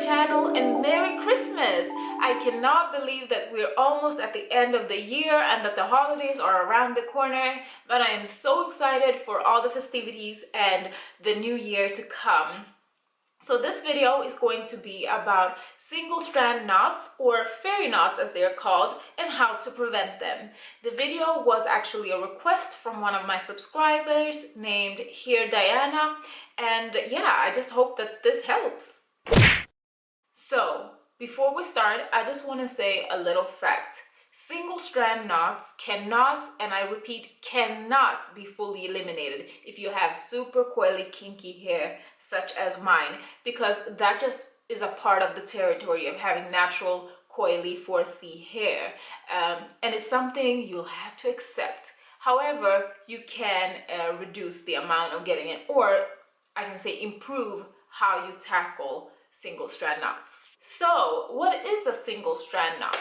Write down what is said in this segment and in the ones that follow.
channel and Merry Christmas! I cannot believe that we're almost at the end of the year and that the holidays are around the corner, but I am so excited for all the festivities and the new year to come. So this video is going to be about single strand knots, or fairy knots as they are called, and how to prevent them. The video was actually a request from one of my subscribers named Here Diana, and yeah, I just hope that this helps. So before we start, I just want to say a little fact. Single strand knots cannot, and I repeat, cannot be fully eliminated if you have super coily kinky hair such as mine, because that just is a part of the territory of having natural coily 4C hair, and it's something you'll have to accept. However, you can reduce the amount of getting it, or I can say improve how you tackle single strand knots. So what is a single strand knot?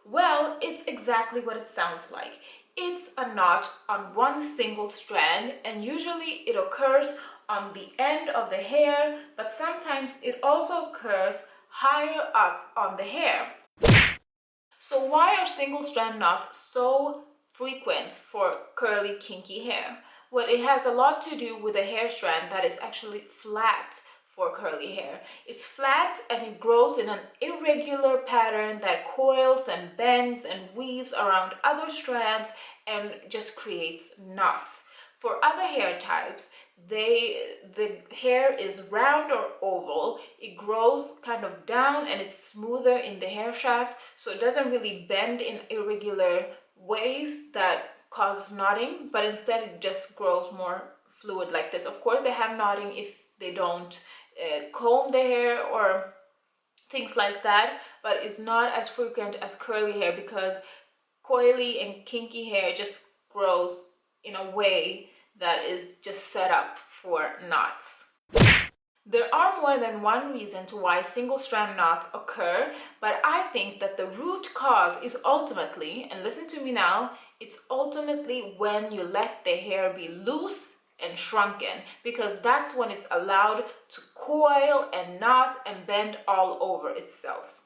Well, it's exactly what it sounds like. It's a knot on one single strand, and usually it occurs on the end of the hair, but sometimes it also occurs higher up on the hair. So why are single strand knots so frequent for curly, kinky hair? Well, it has a lot to do with the hair strand that is actually flat for curly hair. It's flat and it grows in an irregular pattern that coils and bends and weaves around other strands and just creates knots. For other hair types, the hair is round or oval. It grows kind of down and it's smoother in the hair shaft, so it doesn't really bend in irregular ways that cause knotting, but instead it just grows more fluid like this. Of course, they have knotting if they don't comb the hair or things like that, but it's not as frequent as curly hair because coily and kinky hair just grows in a way that is just set up for knots. There are more than one reason to why single strand knots occur, but I think that the root cause is ultimately, and listen to me now, it's ultimately when you let the hair be loose and shrunken, because that's when it's allowed to coil and knot and bend all over itself.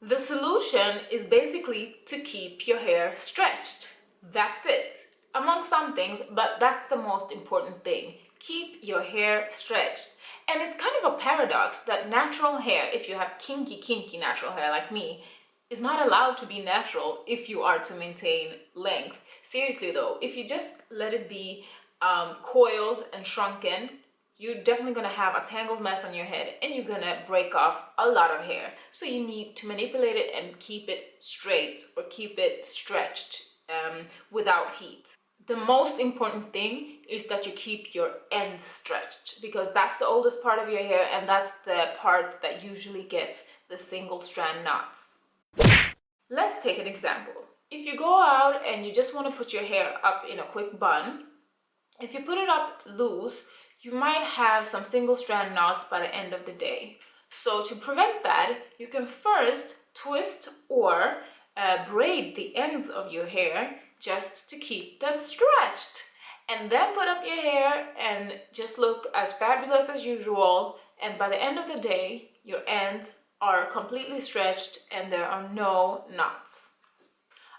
The solution is basically to keep your hair stretched. That's it. Among some things, but that's the most important thing. Keep your hair stretched. And it's kind of a paradox that natural hair, if you have kinky natural hair like me, is not allowed to be natural if you are to maintain length. Seriously though, if you just let it be coiled and shrunken, you're definitely going to have a tangled mess on your head and you're going to break off a lot of hair. So you need to manipulate it and keep it straight or keep it stretched without heat. The most important thing is that you keep your ends stretched, because that's the oldest part of your hair and that's the part that usually gets the single strand knots. Let's take an example. If you go out and you just want to put your hair up in a quick bun, if you put it up loose, you might have some single strand knots by the end of the day. So to prevent that, you can first twist or braid the ends of your hair just to keep them stretched, and then put up your hair and just look as fabulous as usual, and by the end of the day your ends are completely stretched and there are no knots.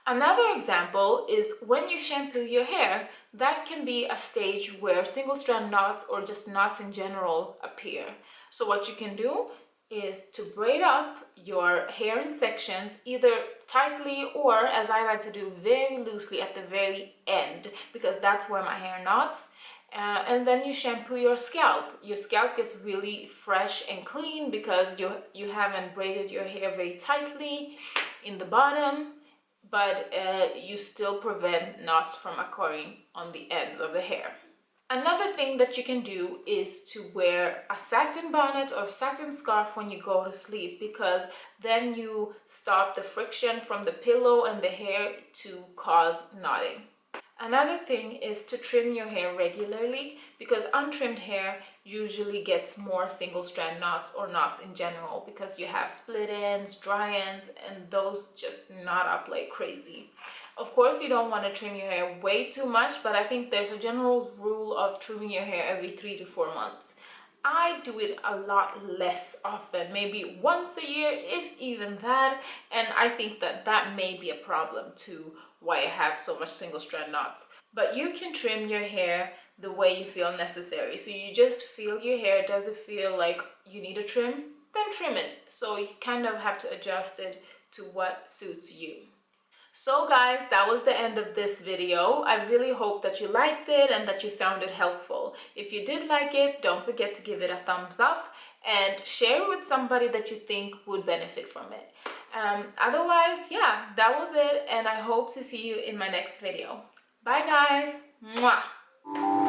Another example is when you shampoo your hair. That can be a stage where single strand knots or just knots in general appear. So what you can do is to braid up your hair in sections, either tightly or, as I like to do, very loosely at the very end, because that's where my hair knots. And then you shampoo your scalp. Your scalp gets really fresh and clean because you haven't braided your hair very tightly in the bottom, but you still prevent knots from occurring on the ends of the hair. Another thing that you can do is to wear a satin bonnet or satin scarf when you go to sleep, because then you stop the friction from the pillow and the hair to cause knotting. Another thing is to trim your hair regularly, because untrimmed hair usually gets more single strand knots or knots in general, because you have split ends, dry ends, and those just knot up like crazy. Of course, you don't want to trim your hair way too much, but I think there's a general rule of trimming your hair every 3 to 4 months. I do it a lot less often, maybe once a year, if even that. And I think that that may be a problem to why I have so much single strand knots. But you can trim your hair the way you feel necessary. So you just feel your hair, does it feel like you need a trim? Then trim it. So you kind of have to adjust it to what suits you. So guys, that was the end of this video. I really hope that you liked it and that you found it helpful. If you did like it, don't forget to give it a thumbs up and share it with somebody that you think would benefit from it. Otherwise, yeah, that was it, and I hope to see you in my next video. Bye guys. Mwah.